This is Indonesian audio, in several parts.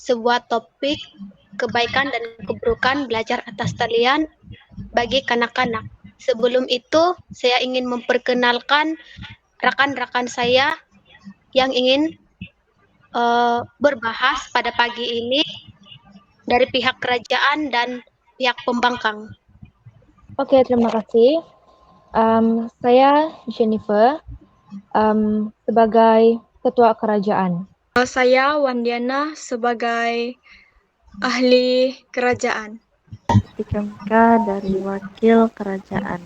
sebuah topik kebaikan dan keburukan belajar atas talian bagi kanak-kanak. Sebelum itu, saya ingin memperkenalkan rekan-rekan saya yang ingin berbahas pada pagi ini dari pihak kerajaan dan pihak pembangkang. Oke, terima kasih. Saya Jennifer sebagai Ketua Kerajaan. Saya Wandiana sebagai ahli kerajaan. Tikamka dari Wakil Kerajaan.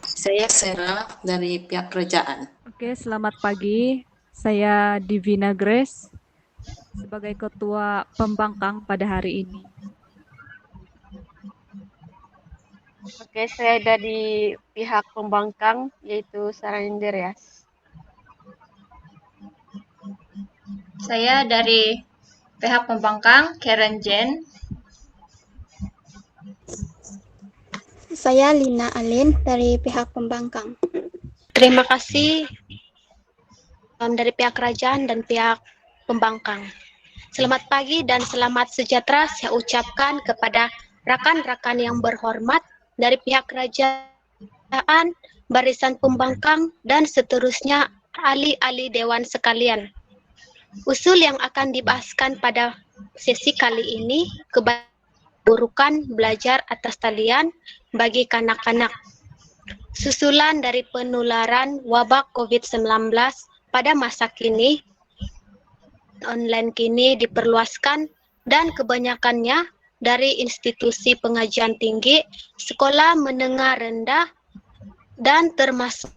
Saya Sera dari pihak kerajaan. Oke, selamat pagi. Saya Divina Grace sebagai Ketua Pembangkang pada hari ini. Oke, saya dari pihak pembangkang yaitu Saranderias. Saya dari pihak pembangkang, Karen Jen. Saya Lina Alin dari pihak pembangkang. Terima kasih dari pihak kerajaan dan pihak pembangkang. Selamat pagi dan selamat sejahtera saya ucapkan kepada rekan-rekan yang berhormat dari pihak kerajaan, barisan pembangkang, dan seterusnya ahli-ahli dewan sekalian. Usul yang akan dibahaskan pada sesi kali ini keburukan belajar atas talian bagi kanak-kanak. Susulan dari penularan wabah COVID-19 pada masa kini, online kini diperluaskan dan kebanyakannya dari institusi pengajian tinggi, sekolah menengah rendah, dan termasuklah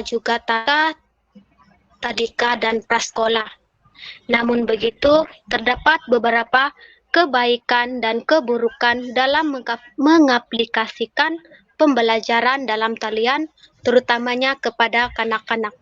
juga tadika dan prasekolah. Namun begitu, terdapat beberapa kebaikan dan keburukan dalam mengaplikasikan pembelajaran dalam talian, terutamanya kepada kanak-kanak.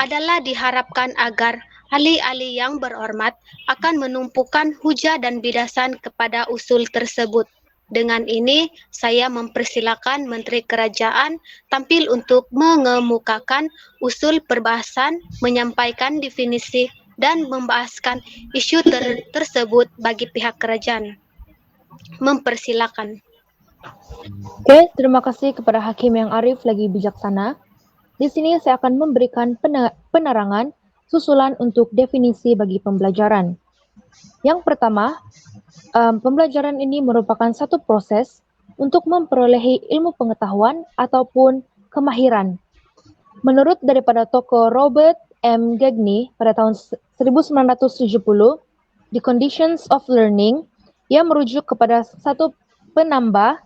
Adalah diharapkan agar ahli-ahli yang berhormat akan menumpukan hujah dan bidasan kepada usul tersebut. Dengan ini, saya mempersilakan Menteri Kerajaan tampil untuk mengemukakan usul perbahasan, menyampaikan definisi, dan membahaskan isu tersebut bagi pihak kerajaan. Mempersilakan. Oke, terima kasih kepada Hakim yang arif lagi bijaksana. Di sini saya akan memberikan penerangan susulan untuk definisi bagi pembelajaran. Yang pertama, pembelajaran ini merupakan satu proses untuk memperolehi ilmu pengetahuan ataupun kemahiran. Menurut daripada tokoh Robert M. Gagne pada tahun 1970, The Conditions of Learning, ia merujuk kepada satu penambahan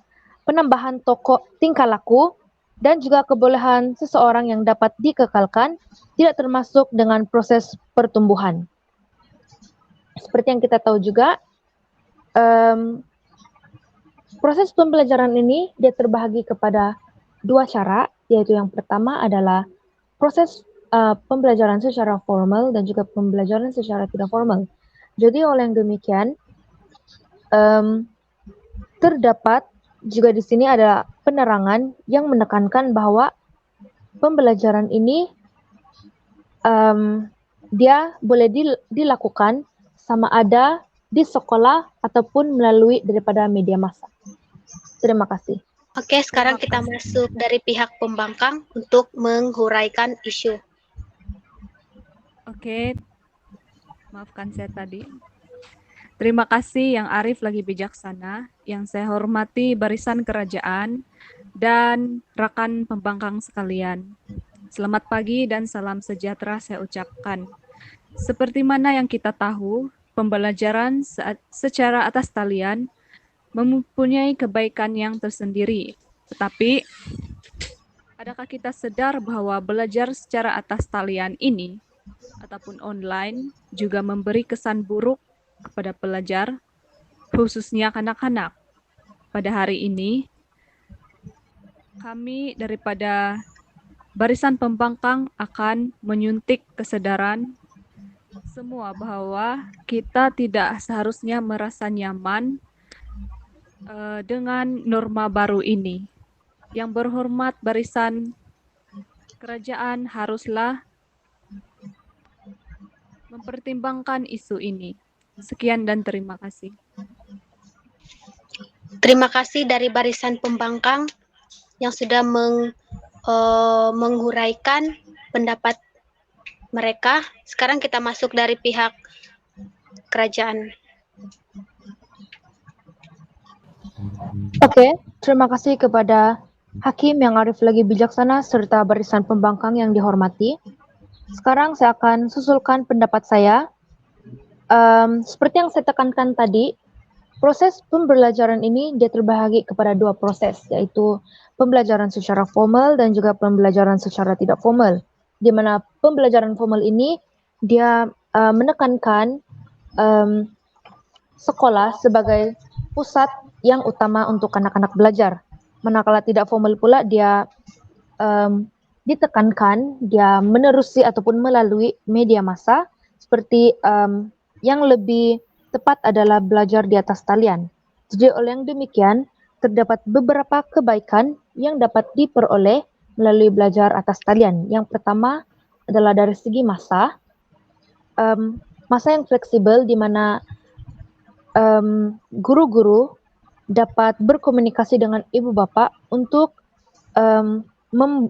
tingkah laku dan juga kebolehan seseorang yang dapat dikekalkan, tidak termasuk dengan proses pertumbuhan. Seperti yang kita tahu juga, proses pembelajaran ini dia terbahagi kepada dua cara, yaitu yang pertama adalah proses pembelajaran secara formal dan juga pembelajaran secara tidak formal. Jadi oleh yang demikian, terdapat juga di sini ada penerangan yang menekankan bahwa pembelajaran ini dia boleh dilakukan sama ada di sekolah ataupun melalui daripada media massa. Terima kasih. Oke, sekarang kita masuk dari pihak pembangkang untuk menghuraikan isu. Oke, maafkan saya tadi. Terima kasih yang arif lagi bijaksana, yang saya hormati barisan kerajaan dan rekan pembangkang sekalian. Selamat pagi dan salam sejahtera saya ucapkan. Seperti mana yang kita tahu, pembelajaran secara atas talian mempunyai kebaikan yang tersendiri. Tetapi, adakah kita sadar bahwa belajar secara atas talian ini ataupun online juga memberi kesan buruk kepada pelajar, khususnya kanak-kanak? Pada hari ini, kami daripada barisan pembangkang akan menyuntik kesadaran semua bahwa kita tidak seharusnya merasa nyaman dengan norma baru ini. Yang berhormat barisan kerajaan haruslah mempertimbangkan isu ini. Sekian dan terima kasih. Terima kasih dari Barisan Pembangkang yang sudah menguraikan pendapat mereka. Sekarang kita masuk dari pihak kerajaan. Oke, terima kasih kepada Hakim yang arif lagi bijaksana serta Barisan Pembangkang yang dihormati. Sekarang saya akan susulkan pendapat saya. Seperti yang saya tekankan tadi, proses pembelajaran ini dia terbahagi kepada dua proses, yaitu pembelajaran secara formal dan juga pembelajaran secara tidak formal. Di mana pembelajaran formal ini dia menekankan sekolah sebagai pusat yang utama untuk anak-anak belajar. Manakala tidak formal pula dia ditekankan dia menerusi ataupun melalui media massa seperti yang lebih tepat adalah belajar di atas talian. Jadi oleh yang demikian, terdapat beberapa kebaikan yang dapat diperoleh melalui belajar atas talian. Yang pertama adalah dari segi masa, masa yang fleksibel di mana guru-guru dapat berkomunikasi dengan ibu bapak untuk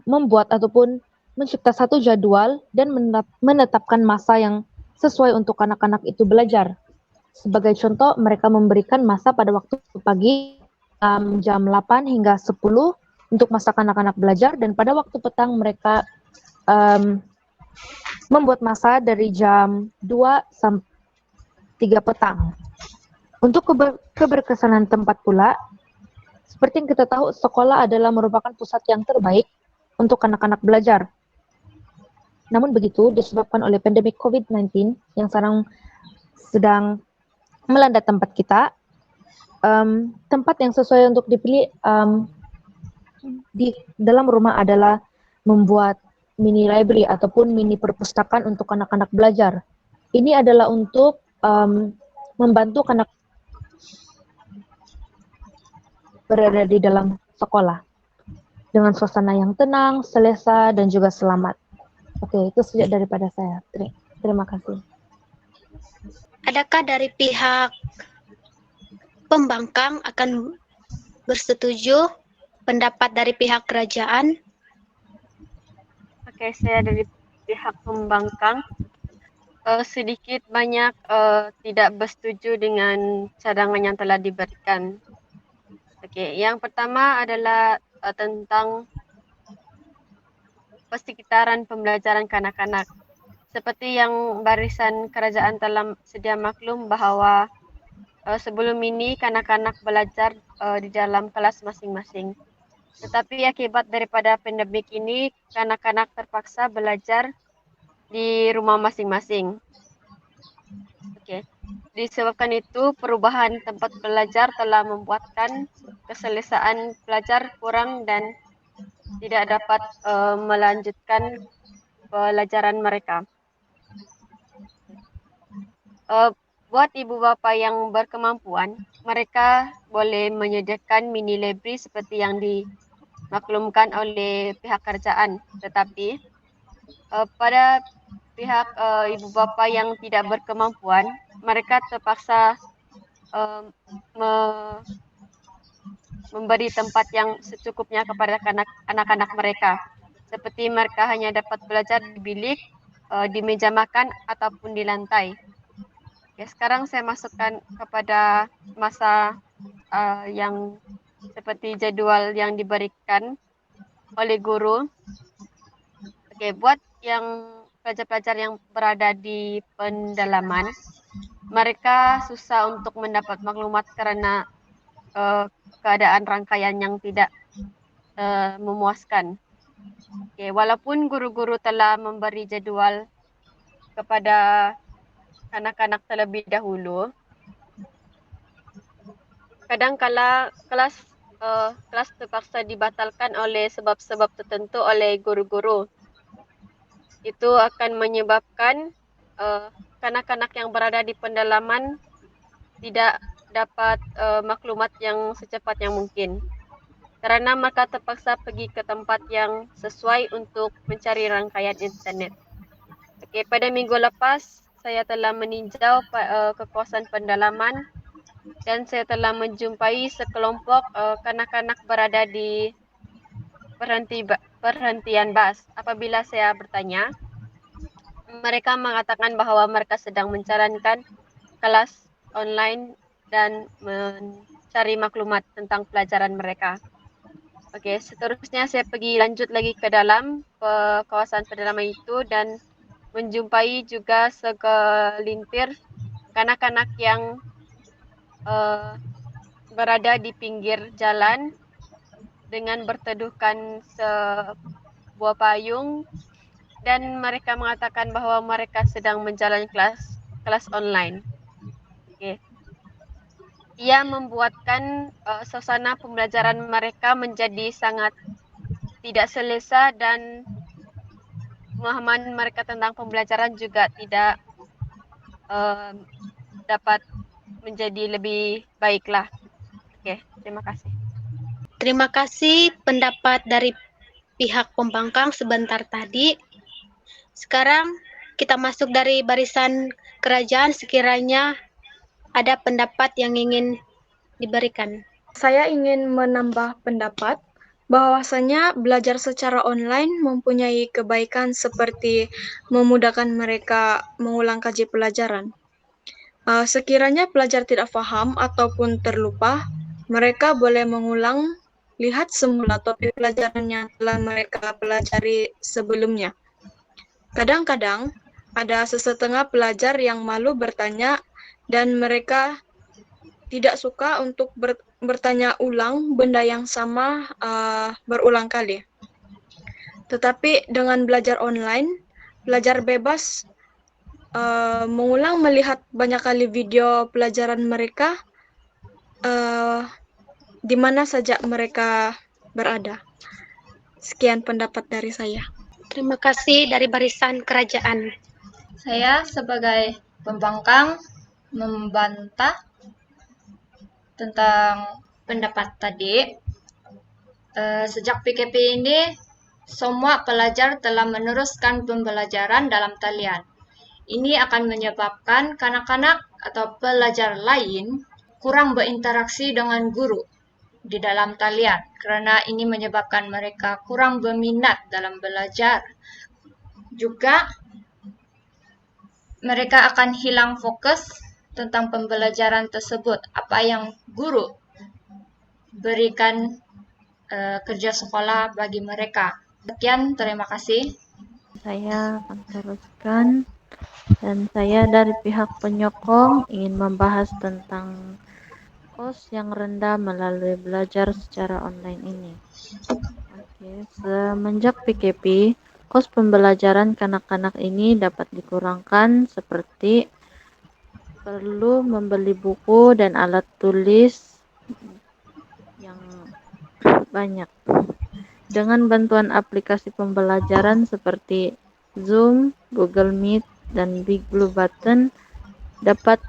membuat ataupun mencipta satu jadwal dan menetapkan masa yang sesuai untuk anak-anak itu belajar. Sebagai contoh, mereka memberikan masa pada waktu pagi jam 8 hingga 10 untuk masa anak-anak belajar, dan pada waktu petang mereka membuat masa dari jam 2 sampai 3 petang. Untuk keberkesanan tempat pula, seperti yang kita tahu, sekolah adalah merupakan pusat yang terbaik untuk anak-anak belajar. Namun begitu, disebabkan oleh pandemi COVID-19 yang sekarang sedang melanda tempat kita, tempat yang sesuai untuk dipilih di dalam rumah adalah membuat mini library ataupun mini perpustakaan untuk anak-anak belajar. Ini adalah untuk membantu anak berada di dalam sekolah dengan suasana yang tenang, selesa, dan juga selamat. Oke, itu saja daripada saya. Terima kasih. Adakah dari pihak pembangkang akan bersetuju pendapat dari pihak kerajaan? Oke, saya dari pihak pembangkang sedikit banyak tidak bersetuju dengan cadangan yang telah diberikan. Oke, yang pertama adalah tentang persekitaran pembelajaran kanak-kanak. Seperti yang barisan kerajaan telah sedia maklum bahawa sebelum ini kanak-kanak belajar di dalam kelas masing-masing. Tetapi akibat daripada pandemik ini, kanak-kanak terpaksa belajar di rumah masing-masing. Oke. Disebabkan itu, perubahan tempat belajar telah membuatkan keselesaan pelajar kurang dan tidak dapat melanjutkan pelajaran mereka. Buat ibu bapa yang berkemampuan, mereka boleh menyediakan mini library seperti yang dimaklumkan oleh pihak kerajaan. Tetapi pada pihak ibu bapa yang tidak berkemampuan, mereka terpaksa memberi tempat yang secukupnya kepada anak-anak mereka. Seperti mereka hanya dapat belajar di bilik, di meja makan ataupun di lantai. Ya, sekarang saya masukkan kepada masa yang seperti jadwal yang diberikan oleh guru. Oke, buat yang pelajar-pelajar yang berada di pendalaman, mereka susah untuk mendapat maklumat karena keadaan rangkaian yang tidak memuaskan. Okay, walaupun guru-guru telah memberi jadual kepada anak-anak terlebih dahulu, kadang-kala kelas terpaksa dibatalkan oleh sebab-sebab tertentu oleh guru-guru. Itu akan menyebabkan kanak-kanak yang berada di pendalaman tidak dapat maklumat yang secepatnya mungkin. Karena mereka terpaksa pergi ke tempat yang sesuai untuk mencari rangkaian internet. Okey, pada minggu lepas saya telah meninjau ke kawasan pendalaman dan saya telah menjumpai sekelompok kanak-kanak berada di perhentian bus. Apabila saya bertanya, mereka mengatakan bahwa mereka sedang menjalankan kelas online dan mencari maklumat tentang pelajaran mereka. Oke, seterusnya saya pergi lanjut lagi ke dalam kawasan pedalaman itu dan menjumpai juga segelintir kanak-kanak yang berada di pinggir jalan dengan berteduhkan sebuah payung dan mereka mengatakan bahwa mereka sedang menjalani kelas online. Oke. Ia membuatkan suasana pembelajaran mereka menjadi sangat tidak selesa dan pemahaman mereka tentang pembelajaran juga tidak dapat menjadi lebih baiklah. Oke, terima kasih. Terima kasih pendapat dari pihak pembangkang sebentar tadi. Sekarang kita masuk dari barisan kerajaan, sekiranya ada pendapat yang ingin diberikan. Saya ingin menambah pendapat bahwasanya belajar secara online mempunyai kebaikan seperti memudahkan mereka mengulang kaji pelajaran. Sekiranya pelajar tidak paham ataupun terlupa, mereka boleh mengulang, lihat semula topik pelajaran yang telah mereka pelajari sebelumnya. Kadang-kadang ada sesetengah pelajar yang malu bertanya dan mereka tidak suka untuk bertanya ulang benda yang sama berulang kali. Tetapi dengan belajar online, pelajar bebas mengulang melihat banyak kali video pelajaran mereka di mana saja mereka berada. Sekian pendapat dari saya. Terima kasih dari barisan kerajaan. Saya sebagai pembangkang membantah tentang pendapat tadi. Sejak PKP ini, semua pelajar telah meneruskan pembelajaran dalam talian. Ini akan menyebabkan kanak-kanak atau pelajar lain kurang berinteraksi dengan guru di dalam talian, kerana ini menyebabkan mereka kurang berminat dalam belajar. Juga, mereka akan hilang fokus tentang pembelajaran tersebut, apa yang guru berikan kerja sekolah bagi mereka. Sekian, terima kasih. Saya akan teruskan. Dan saya dari pihak penyokong ingin membahas tentang kos yang rendah melalui belajar secara online ini. Oke, semenjak PKP, kos pembelajaran kanak-kanak ini dapat dikurangkan seperti perlu membeli buku dan alat tulis yang banyak. Dengan bantuan aplikasi pembelajaran seperti Zoom, Google Meet, dan Big Blue Button dapat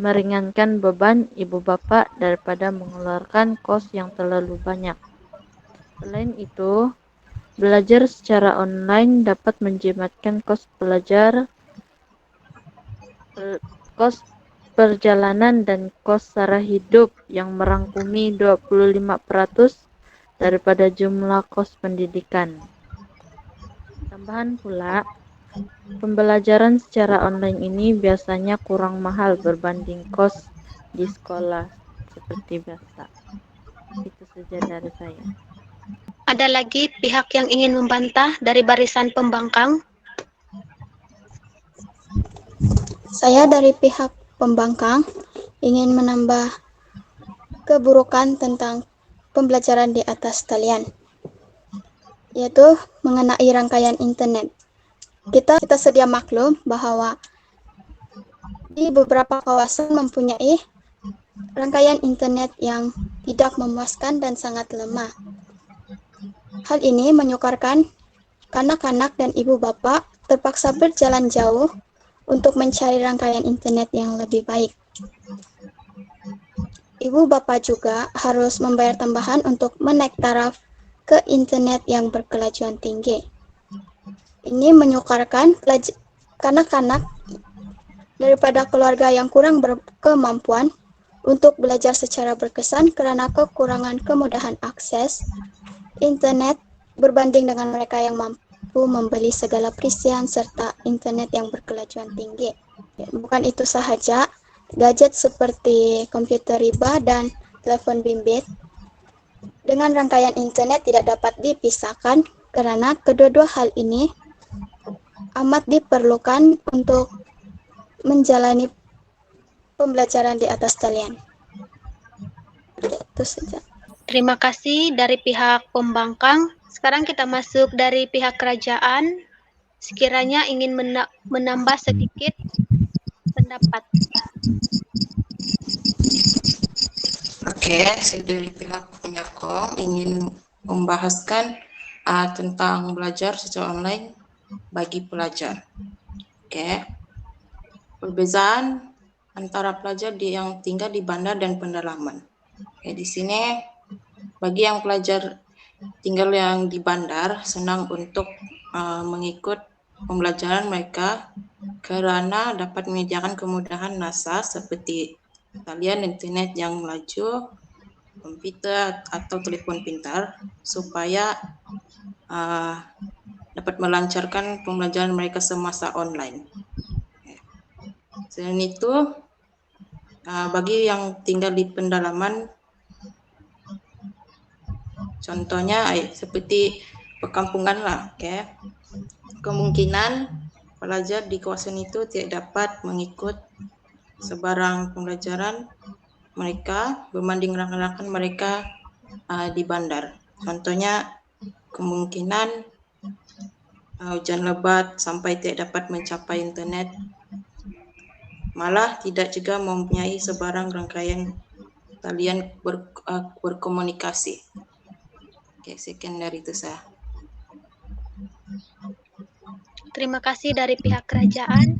meringankan beban ibu bapak daripada mengeluarkan kos yang terlalu banyak. Selain itu, belajar secara online dapat menjimatkan kos perjalanan dan kos sara hidup yang merangkumi 25% daripada jumlah kos pendidikan. Tambahan pula, pembelajaran secara online ini biasanya kurang mahal berbanding kos di sekolah seperti biasa. Itu saja dari saya. Ada lagi pihak yang ingin membantah dari barisan pembangkang? Saya dari pihak pembangkang ingin menambah keburukan tentang pembelajaran di atas talian, yaitu mengenai rangkaian internet. Kita sedia maklum bahwa di beberapa kawasan mempunyai rangkaian internet yang tidak memuaskan dan sangat lemah. Hal ini menyukarkan kanak-kanak dan ibu bapak terpaksa berjalan jauh untuk mencari rangkaian internet yang lebih baik. Ibu bapak juga harus membayar tambahan untuk menaik taraf ke internet yang berkelajuan tinggi. Ini menyukarkan kanak-kanak daripada keluarga yang kurang berkemampuan untuk belajar secara berkesan karena kekurangan kemudahan akses internet berbanding dengan mereka yang mampu membeli segala perisian serta internet yang berkelajuan tinggi. Bukan itu sahaja, gadget seperti komputer riba dan telepon bimbit dengan rangkaian internet tidak dapat dipisahkan karena kedua-dua hal ini amat diperlukan untuk menjalani pembelajaran di atas talian. Itu saja. Terima kasih dari pihak pembangkang. Sekarang kita masuk dari pihak kerajaan. Sekiranya ingin menambah sedikit pendapat. Oke, saya dari pihak penyokong ingin membahaskan tentang belajar secara online bagi pelajar. Oke, perbezaan antara pelajar yang tinggal di bandar dan pedalaman. Oke, di sini bagi yang pelajar tinggal yang di bandar senang untuk mengikut pembelajaran mereka karena dapat menyediakan kemudahan NASA seperti talian internet yang melaju, komputer atau telepon pintar supaya dapat melancarkan pembelajaran mereka semasa online. Selain itu, bagi yang tinggal di pedalaman, contohnya seperti perkampungan lah, kemungkinan pelajar di kawasan itu tidak dapat mengikut sebarang pembelajaran mereka berbanding rekan-rekan mereka di bandar. Contohnya kemungkinan hujan lebat sampai tidak dapat mencapai internet, malah tidak juga mempunyai sebarang rangkaian talian berkomunikasi. Oke, sekian dari itu saya. Terima kasih dari pihak kerajaan.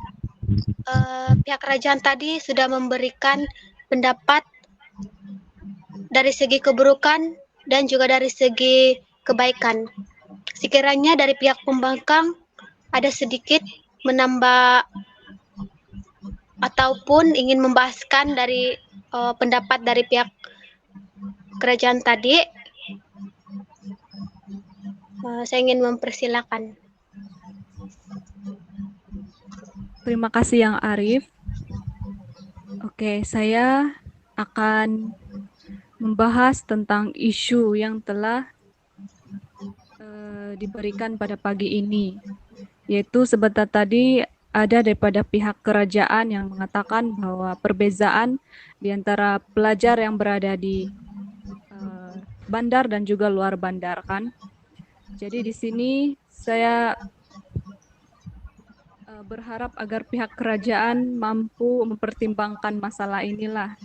Pihak kerajaan tadi sudah memberikan pendapat dari segi keburukan dan juga dari segi kebaikan. Sekiranya dari pihak pembangkang ada sedikit menambah ataupun ingin membahaskan dari pendapat dari pihak kerajaan tadi, saya ingin mempersilakan. Terima kasih Yang Arif. Oke, saya akan membahas tentang isu yang telah diberikan pada pagi ini, yaitu sebentar tadi ada daripada pihak kerajaan yang mengatakan bahwa perbezaan di antara pelajar yang berada di bandar dan juga luar bandar kan. Jadi di sini saya berharap agar pihak kerajaan mampu mempertimbangkan masalah inilah.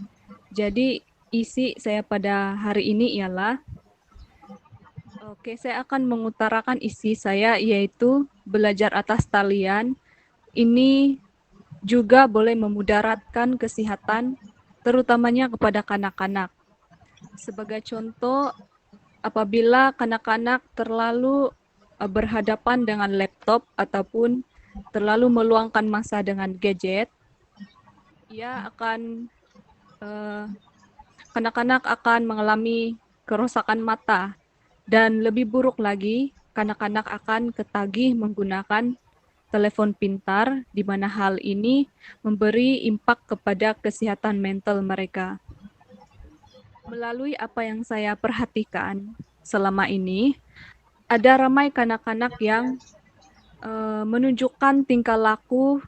Jadi isi saya pada hari ini ialah, saya akan mengutarakan isi saya yaitu belajar atas talian ini juga boleh memudaratkan kesehatan terutamanya kepada kanak-kanak. Sebagai contoh, apabila kanak-kanak terlalu berhadapan dengan laptop ataupun terlalu meluangkan masa dengan gadget, kanak-kanak akan mengalami kerusakan mata, dan lebih buruk lagi, kanak-kanak akan ketagih menggunakan telepon pintar, di mana hal ini memberi impak kepada kesehatan mental mereka. Melalui apa yang saya perhatikan selama ini, ada ramai kanak-kanak yang menunjukkan tingkah laku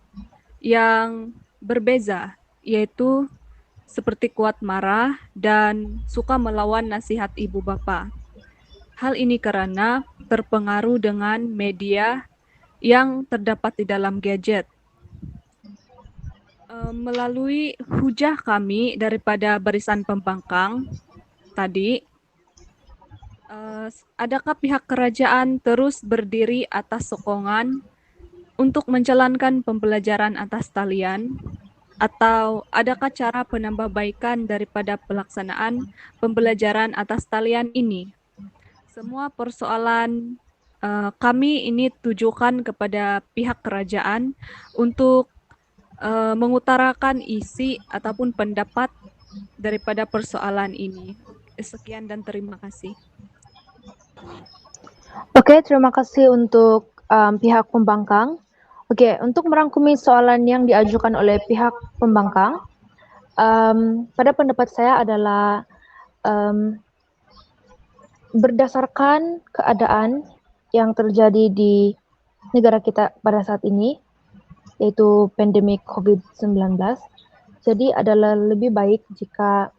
yang berbeza, yaitu seperti kuat marah dan suka melawan nasihat ibu bapa. Hal ini karena terpengaruh dengan media yang terdapat di dalam gadget. Melalui hujah kami daripada barisan pembangkang tadi, adakah pihak kerajaan terus berdiri atas sokongan untuk menjalankan pembelajaran atas talian? Atau adakah cara penambahbaikan daripada pelaksanaan pembelajaran atas talian ini? Semua persoalan kami ini tujukan kepada pihak kerajaan untuk mengutarakan isi ataupun pendapat daripada persoalan ini. Sekian dan terima kasih. Oke, terima kasih untuk pihak pembangkang. Oke, untuk merangkumi soalan yang diajukan oleh pihak pembangkang, pada pendapat saya adalah berdasarkan keadaan yang terjadi di negara kita pada saat ini, yaitu pandemi COVID-19, jadi adalah lebih baik jika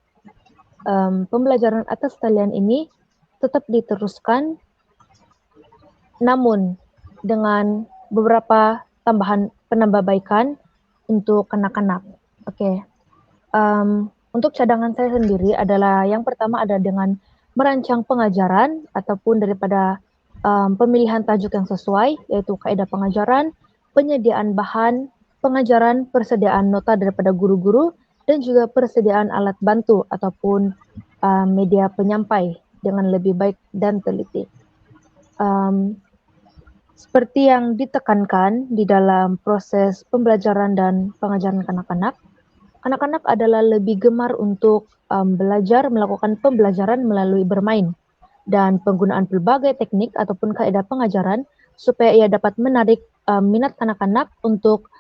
pembelajaran atas talian ini tetap diteruskan, namun dengan beberapa tambahan penambahbaikan untuk anak-anak. Oke. Untuk cadangan saya sendiri adalah yang pertama ada dengan merancang pengajaran ataupun daripada pemilihan tajuk yang sesuai, yaitu kaidah pengajaran, penyediaan bahan pengajaran, persediaan nota daripada guru-guru, dan juga persediaan alat bantu ataupun media penyampai dengan lebih baik dan teliti. Seperti yang ditekankan di dalam proses pembelajaran dan pengajaran kanak-kanak, anak-anak adalah lebih gemar untuk belajar melakukan pembelajaran melalui bermain dan penggunaan berbagai teknik ataupun kaidah pengajaran supaya ia dapat menarik minat anak-anak untuk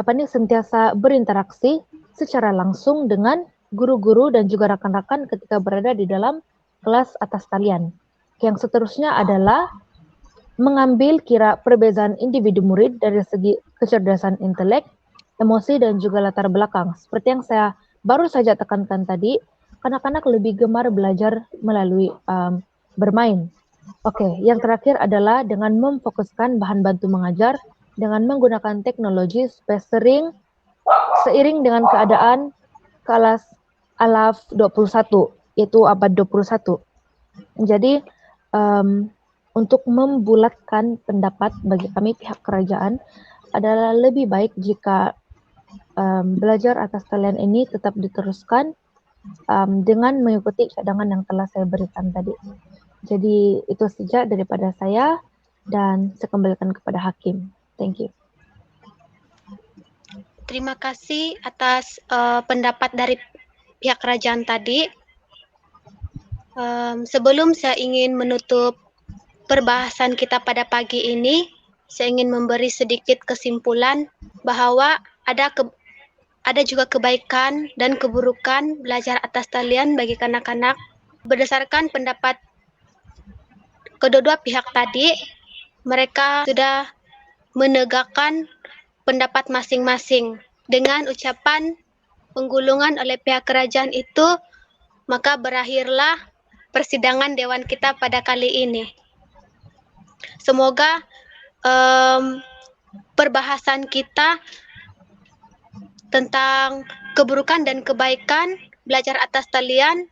sentiasa berinteraksi secara langsung dengan guru-guru dan juga rekan-rekan ketika berada di dalam kelas atas talian. Yang seterusnya adalah mengambil kira perbedaan individu murid dari segi kecerdasan intelek, emosi, dan juga latar belakang. Seperti yang saya baru saja tekankan tadi, anak-anak lebih gemar belajar melalui bermain. Oke, yang terakhir adalah dengan memfokuskan bahan bantu mengajar dengan menggunakan teknologi supaya seiring dengan keadaan kelas alaf 21, yaitu abad 21. Jadi, untuk membulatkan pendapat bagi kami pihak kerajaan adalah lebih baik jika belajar atas talian ini tetap diteruskan dengan mengikuti cadangan yang telah saya berikan tadi. Jadi itu saja daripada saya dan saya kembalikan kepada Hakim. Thank you. Terima kasih atas pendapat dari pihak kerajaan tadi. Sebelum saya ingin menutup perbahasan kita pada pagi ini, saya ingin memberi sedikit kesimpulan bahwa ada juga kebaikan dan keburukan belajar atas talian bagi kanak-kanak. Berdasarkan pendapat kedua pihak tadi, mereka sudah menegakkan pendapat masing-masing. Dengan ucapan penggulungan oleh pihak kerajaan itu, maka berakhirlah persidangan Dewan kita pada kali ini. Semoga perbahasan kita tentang keburukan dan kebaikan belajar atas talian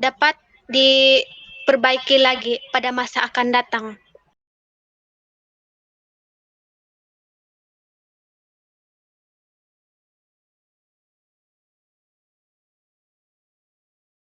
dapat diperbaiki lagi pada masa akan datang.